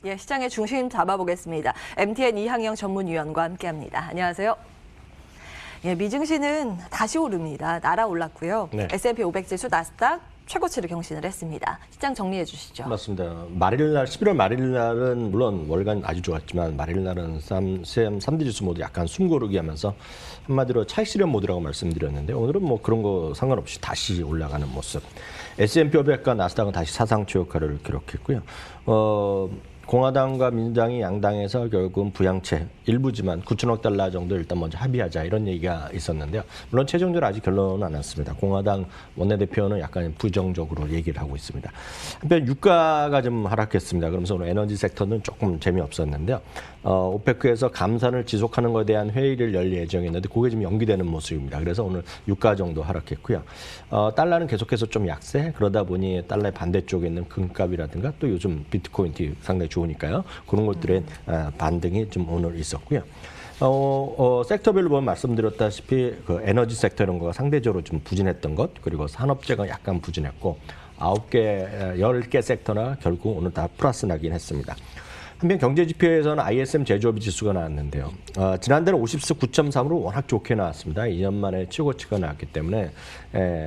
예, 시장의 중심 잡아보겠습니다. MTN 이항영 전문위원과 함께합니다. 안녕하세요. 예, 미증시는 다시 오릅니다. 날아올랐고요. 네. S&P 500 지수, 나스닥 최고치를 경신을 했습니다. 시장 정리해 주시죠. 맞습니다. 말일날 11월 말일날은 물론 월간 아주 좋았지만 말일날은 3대 지수 모두 약간 숨고르기 하면서 한마디로 차익 실현 모드라고 말씀드렸는데 오늘은 뭐 그런 거 상관없이 다시 올라가는 모습. S&P 500과 나스닥은 다시 사상 최고가를 기록했고요. 공화당과 민주당이 양당에서 결국은 부양책 일부지만 9천억 달러 정도 일단 먼저 합의하자 이런 얘기가 있었는데요. 물론 최종적으로 아직 결론은 안 났습니다. 공화당 원내대표는 약간 부정적으로 얘기를 하고 있습니다. 한편 유가가 좀 하락했습니다. 그러면서 오늘 에너지 섹터는 조금 재미없었는데요. 오페크에서 감산을 지속하는 것에 대한 회의를 열 예정이었는데 그게 지금 연기되는 모습입니다. 그래서 오늘 유가 정도 하락했고요. 달러는 계속해서 좀 약세. 그러다 보니 달러의 반대쪽에 있는 금값이라든가 또 요즘 비트코인이 상당히 좋으니까요. 그런 것들의 반등이 좀 오늘 있었고요. 섹터별로 보면 말씀드렸다시피 그 에너지 섹터 이런 거가 상대적으로 좀 부진했던 것, 그리고 산업재가 약간 부진했고 10개 섹터나 결국 오늘 다 플러스 나긴 했습니다. 한편 경제지표에서는 ISM 제조업 지수가 나왔는데요. 지난달에 50수 9.3으로 워낙 좋게 나왔습니다. 2년 만에 최고치가 나왔기 때문에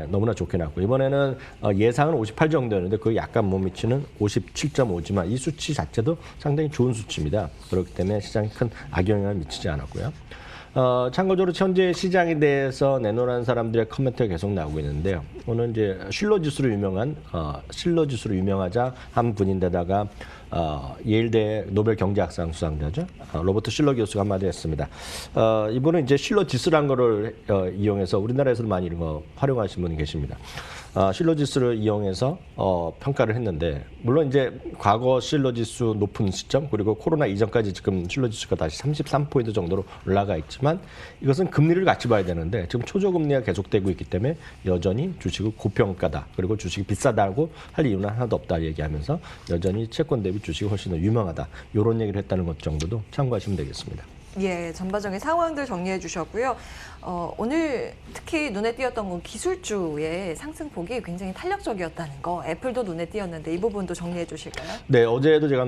너무나 좋게 나왔고 이번에는 예상은 58 정도였는데 그게 약간 못 미치는 57.5지만 이 수치 자체도 상당히 좋은 수치입니다. 그렇기 때문에 시장에 큰 악영향을 미치지 않았고요. 참고적으로 현재 시장에 대해서 내놓은 사람들의 코멘트가 계속 나오고 있는데요. 오늘 이제 실러 지수로 유명하자 한 분인데다가 예일대 노벨 경제학상 수상자죠. 로버트 실러 교수가 한마디 했습니다. 이분은 이제 실러 지수란 거를 이용해서 우리나라에서도 많이 이런 거 활용하시는 분이 계십니다. 실러 지수를 이용해서 평가를 했는데 물론 이제 과거 실러 지수 높은 시점 그리고 코로나 이전까지 지금 실러 지수가 다시 33포인트 정도로 올라가 있지만 이것은 금리를 같이 봐야 되는데 지금 초저금리가 계속되고 있기 때문에 여전히 주식을 고평가다. 그리고 주식이 비싸다고 할 이유는 하나도 없다 얘기하면서 여전히 채권 대비 주식이 훨씬 더 유망하다. 이런 얘기를 했다는 것 정도도 참고하시면 되겠습니다. 예, 전반적인 상황들 정리해 주셨고요. 오늘 특히 눈에 띄었던 건 기술주의 상승폭이 굉장히 탄력적이었다는 거. 애플도 눈에 띄었는데 이 부분도 정리해 주실까요? 네, 어제도 제가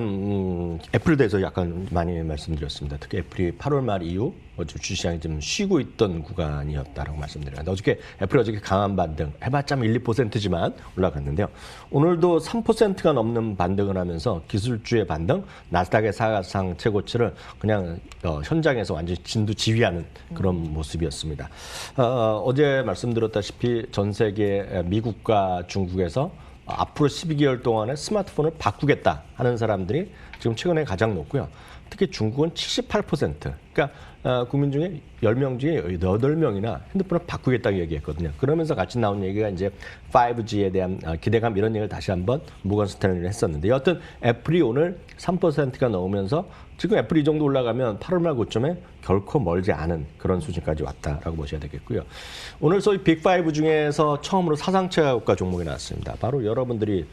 애플에 대해서 약간 많이 말씀드렸습니다. 특히 애플이 8월 말 이후 주시장이 좀 쉬고 있던 구간이었다라고 말씀드렸는데 어저께 애플이 어저께 강한 반등 해봤자 1~2%지만 올라갔는데요. 오늘도 3%가 넘는 반등을 하면서 기술주의 반등, 나스닥의 사상 최고치를 그냥 현장에서 완전히 진두지휘하는 그런 모습이었습니다. 어제 말씀드렸다시피 전 세계 미국과 중국에서 앞으로 12개월 동안에 스마트폰을 바꾸겠다 하는 사람들이 지금 최근에 가장 높고요. 특히 중국은 78%. 그러니까 국민 중에 10명 중에 8명이나 핸드폰을 바꾸겠다고 얘기했거든요. 그러면서 같이 나온 얘기가 이제 5G에 대한 기대감 이런 얘기를 다시 한번 무건스탠을 했었는데 여하튼 애플이 오늘 3%가 넘으면서 지금 애플이 이 정도 올라가면 8월 말 고점에 결코 멀지 않은 그런 수준까지 왔다라고 보셔야 되겠고요. 오늘 소위 빅5 중에서 처음으로 사상 최고가 종목이 나왔습니다. 바로 여러분들이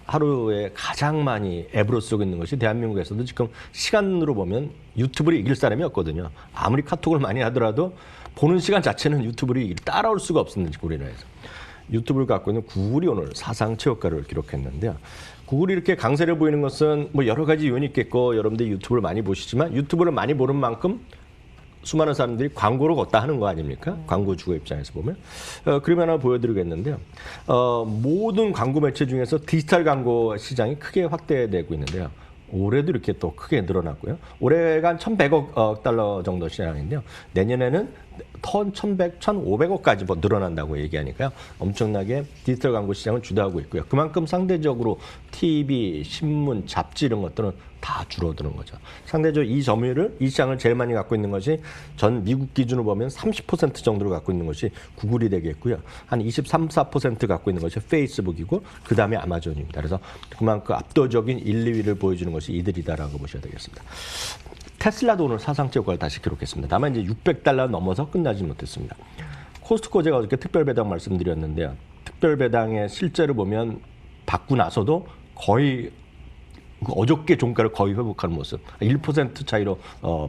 하루에 가장 많이 앱으로 쓰고 있는 것이 대한민국에서도 지금 시간으로 보면 유튜브를 이길 사람이 없거든요. 아무리 카톡을 많이 하더라도 보는 시간 자체는 유튜브를 따라올 수가 없었는지 우리나라에서. 유튜브를 갖고 있는 구글이 오늘 사상 최고가를 기록했는데요. 구글이 이렇게 강세를 보이는 것은 뭐 여러 가지 요인이 있겠고 여러분들이 유튜브를 많이 보시지만 유튜브를 많이 보는 만큼 수많은 사람들이 광고를 걷다 하는 거 아닙니까? 광고주의 입장에서 보면. 그림 하나 보여드리겠는데요. 모든 광고 매체 중에서 디지털 광고 시장이 크게 확대되고 있는데요. 올해도 이렇게 또 크게 늘어났고요. 올해가 한 1,100억 달러 정도 시장인데요. 내년에는 1,100, 1,500억까지 뭐 늘어난다고 얘기하니까요. 엄청나게 디지털 광고 시장을 주도하고 있고요. 그만큼 상대적으로 TV, 신문, 잡지 이런 것들은 다 줄어드는 거죠. 상대적으로 이 점유율을 이 시장을 제일 많이 갖고 있는 것이 전 미국 기준으로 보면 30% 정도를 갖고 있는 것이 구글이 되겠고요. 한 23, 4% 갖고 있는 것이 페이스북이고 그다음에 아마존입니다. 그래서 그만큼 압도적인 1, 2위를 보여주는 것이 이들이다라고 보셔야 되겠습니다. 테슬라도 오늘 사상 최고가를 다시 기록했습니다. 다만 이제 600달러 넘어서 끝나지 못했습니다. 코스트코 제가 어저께 특별 배당 말씀드렸는데요. 특별 배당에 실제로 보면 받고 나서도 거의 어저께 종가를 거의 회복하는 모습. 1% 차이로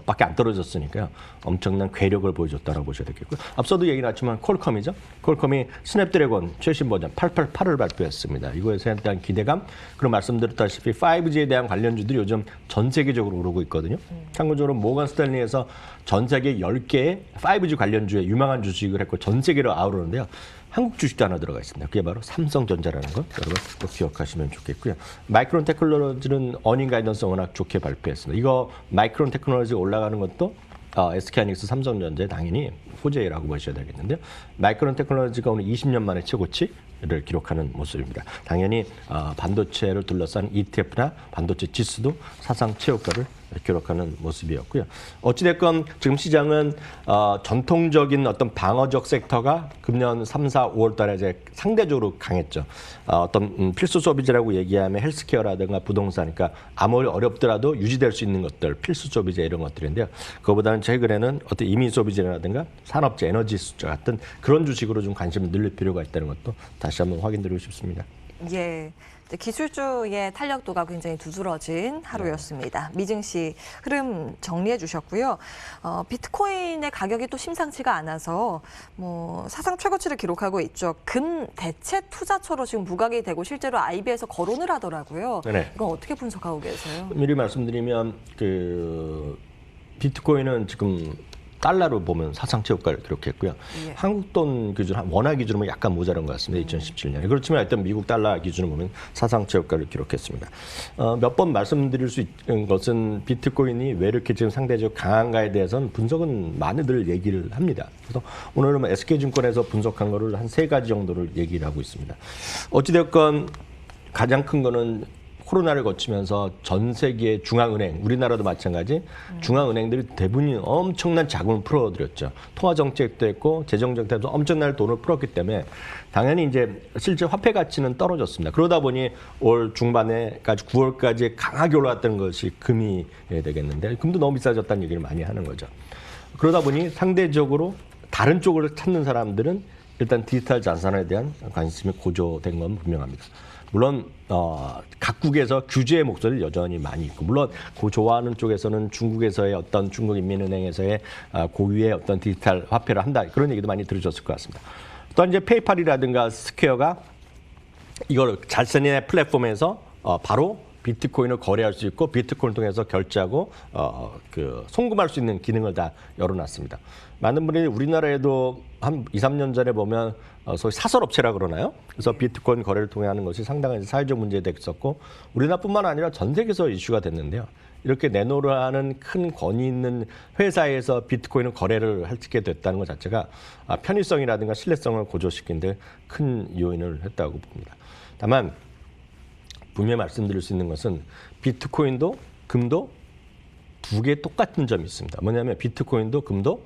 밖에 안 떨어졌으니까요. 엄청난 괴력을 보여줬다고 보셔야 되겠고요. 앞서도 얘기 나왔지만 퀄컴이죠. 퀄컴이 스냅드래곤 최신 버전 888을 발표했습니다. 이거에 대한 기대감. 그리고 말씀드렸다시피 5G에 대한 관련주들이 요즘 전 세계적으로 오르고 있거든요. 참고적으로 모건 스탠리에서 전 세계 10개의 5G 관련주에 유망한 주식을 했고 전 세계로 아우르는데요. 한국 주식도 하나 들어가 있습니다. 그게 바로 삼성전자라는 거 여러분 꼭 기억하시면 좋겠고요. 마이크론 테크놀로지는 어닝 가이던스 워낙 좋게 발표했습니다. 이거 마이크론 테크놀로지 올라가는 것도 SK하이닉스 삼성전자의 당연히 호재라고 보셔야 되겠는데요. 마이크론 테크놀로지가 오늘 20년 만에 최고치를 기록하는 모습입니다. 당연히 반도체를 둘러싼 ETF나 반도체 지수도 사상 최고가를 기록하는 모습이었고요. 어찌됐건 지금 시장은 전통적인 어떤 방어적 섹터가 금년 3, 4, 5월 달에 이제 상대적으로 강했죠. 어떤 필수 소비재라고 얘기하면 헬스케어라든가 부동산, 그러니까 아무리 어렵더라도 유지될 수 있는 것들, 필수 소비재 이런 것들인데요. 그거보다는 최근에는 어떤 이민 소비재라든가 산업재, 에너지 숫자 같은 그런 주식으로 좀 관심을 늘릴 필요가 있다는 것도 다시 한번 확인드리고 싶습니다. 예. 기술주의 탄력도가 굉장히 두드러진 하루였습니다. 미증 씨 흐름 정리해 주셨고요. 비트코인의 가격이 또 심상치가 않아서 뭐 사상 최고치를 기록하고 있죠. 근대체 투자처로 지금 부각이 되고 실제로 IB에서 거론을 하더라고요. 네네. 이건 어떻게 분석하고 계세요? 미리 말씀드리면 비트코인은 지금 달러로 보면 사상 최고가를 기록했고요. 예. 한국 돈 기준, 원화 기준으로 보면 약간 모자란 것 같습니다. 2017년에. 그렇지만 일단 미국 달러 기준으로 보면 사상 최고가를 기록했습니다. 몇 번 말씀드릴 수 있는 것은 비트코인이 왜 이렇게 지금 상대적으로 강한가에 대해서는 분석은 많이들 얘기를 합니다. 그래서 오늘은 SK증권에서 분석한 거를 한 3가지 정도를 얘기를 하고 있습니다. 어찌됐건 가장 큰 거는 코로나를 거치면서 전 세계 중앙은행, 우리나라도 마찬가지 중앙은행들이 대부분이 엄청난 자금을 풀어들였죠. 통화정책도 했고 재정정책도 엄청난 돈을 풀었기 때문에 당연히 이제 실제 화폐 가치는 떨어졌습니다. 그러다 보니 올 중반에까지 9월까지 강하게 올라왔던 것이 금이 되겠는데 금도 너무 비싸졌다는 얘기를 많이 하는 거죠. 그러다 보니 상대적으로 다른 쪽을 찾는 사람들은 일단 디지털 자산에 대한 관심이 고조된 건 분명합니다. 물론 각국에서 규제의 목소리를 여전히 많이 있고 물론 그 좋아하는 쪽에서는 중국에서의 어떤 중국인민은행에서의 고유의 어떤 디지털 화폐를 한다 그런 얘기도 많이 들으셨을 것 같습니다. 또한 이제 페이팔이라든가 스퀘어가 이걸 자신의 플랫폼에서 바로 비트코인을 거래할 수 있고 비트코인을 통해서 결제하고 송금할 수 있는 기능을 다 열어놨습니다. 많은 분이 우리나라에도 한 2, 3년 전에 보면 소위 사설업체라 그러나요? 그래서 비트코인 거래를 통해 하는 것이 상당한 사회적 문제가 됐었고 우리나라뿐만 아니라 전 세계에서 이슈가 됐는데요. 이렇게 내놓으라는 큰 권위 있는 회사에서 비트코인을 거래를 할 수 있게 됐다는 것 자체가 편의성이라든가 신뢰성을 고조시킨 데 큰 요인을 했다고 봅니다. 다만 분명히 말씀드릴 수 있는 것은 비트코인도 금도 두 개 똑같은 점이 있습니다. 뭐냐면 비트코인도 금도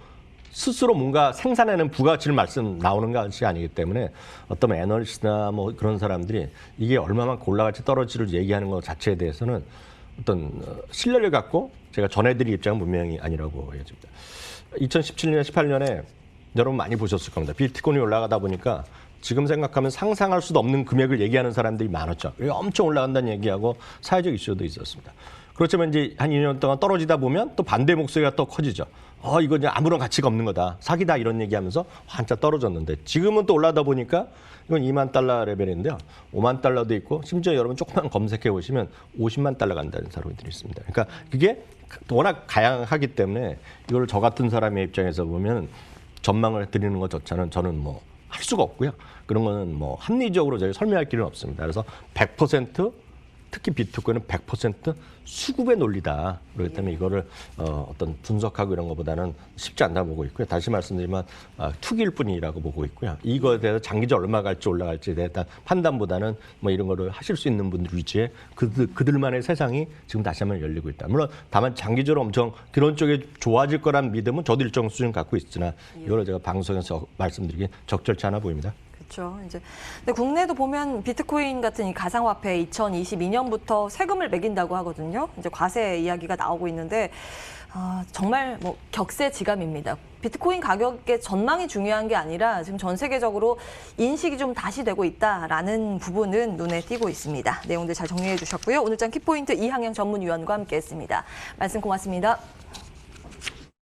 스스로 뭔가 생산하는 부가가치를 나오는 것이 아니기 때문에 어떤 애널리스트나 뭐 그런 사람들이 이게 얼마만큼 올라갈지 떨어질지 얘기하는 것 자체에 대해서는 어떤 신뢰를 갖고 제가 전해드릴 입장은 분명히 아니라고 보여집니다. 2017년, 18년에 여러분 많이 보셨을 겁니다. 비트코인이 올라가다 보니까 지금 생각하면 상상할 수도 없는 금액을 얘기하는 사람들이 많았죠. 엄청 올라간다는 얘기하고 사회적 이슈도 있었습니다. 그렇지만 이제 한 2년 동안 떨어지다 보면 또 반대 목소리가 또 커지죠. 이거 이제 아무런 가치가 없는 거다. 사기다 이런 얘기하면서 한참 떨어졌는데 지금은 또 올라다 보니까 이건 2만 달러 레벨인데요. 5만 달러도 있고 심지어 여러분 조금만 검색해 보시면 50만 달러 간다는 사람들이 있습니다. 그러니까 그게 워낙 다양하기 때문에 이걸 저 같은 사람의 입장에서 보면 전망을 드리는 것조차는 저는 뭐 할 수가 없고요. 그런 거는 뭐 합리적으로 저희 설명할 길은 없습니다. 그래서 100% 특히 비트코인은 100% 수급의 논리다. 그렇기 때문에 이거를 어떤 분석하고 이런 것보다는 쉽지 않다 보고 있고요. 다시 말씀드리면 투기일 뿐이라고 보고 있고요. 이거에 대해서 장기적으로 얼마 갈지 올라갈지에 대한 판단보다는 뭐 이런 거를 하실 수 있는 분들 위주의 그들만의 세상이 지금 다시 한번 열리고 있다. 물론 다만 장기적으로 엄청 그런 쪽에 좋아질 거란 믿음은 저도 일정 수준 갖고 있으나 이걸 제가 방송에서 말씀드리기 적절치 않아 보입니다. 그렇죠. 이제 근데 국내도 보면 비트코인 같은 이 가상화폐 2022년부터 세금을 매긴다고 하거든요. 이제 과세 이야기가 나오고 있는데 정말 뭐 격세지감입니다. 비트코인 가격의 전망이 중요한 게 아니라 지금 전 세계적으로 인식이 좀 다시 되고 있다라는 부분은 눈에 띄고 있습니다. 내용들 잘 정리해 주셨고요. 오늘장 키포인트 이항영 전문위원과 함께했습니다. 말씀 고맙습니다.